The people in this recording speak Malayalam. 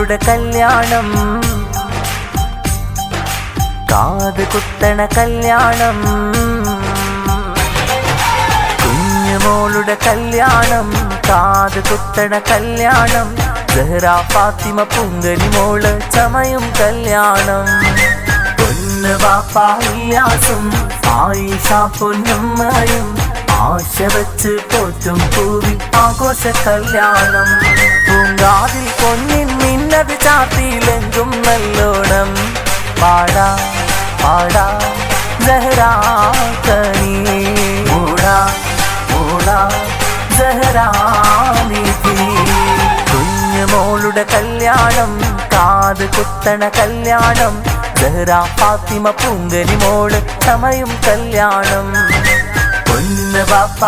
മോളുടെ കല്യാണം, കാത് കുത്തണ കല്യാണം. കുഞ്ഞുമോളുടെ കല്യാണം, കാത് കുത്തണ കല്യാണം. സഹ്റ ഫാത്തിമ പുങ്കനി മോള് ചമയും കല്യാണം. പൊന്ന് വാപ്പ ഇല്യാസും ആയിഷ പൊന്നുമ്മയും ആശ വെച്ച് പോറ്റും പൂവിൽ ആഘോഷ കല്യാണം. പൂങ്കാതിൽ പൊന്നിൻ മിന്നത് ചാത്തിയിലെങ്കും നല്ലോണം. പാടാ പാടാ സഹ്റാക്കനീ ഓടാ ഓടാ സഹ്റാനിധി. കുഞ്ഞുമോളുടെ കല്യാണം, കാത് കുത്തണ കല്യാണം. സഹ്റ ഫാത്തിമ പുങ്കനി മോള് ചമയും കല്യാണം. പൊന്ന് വാപ്പ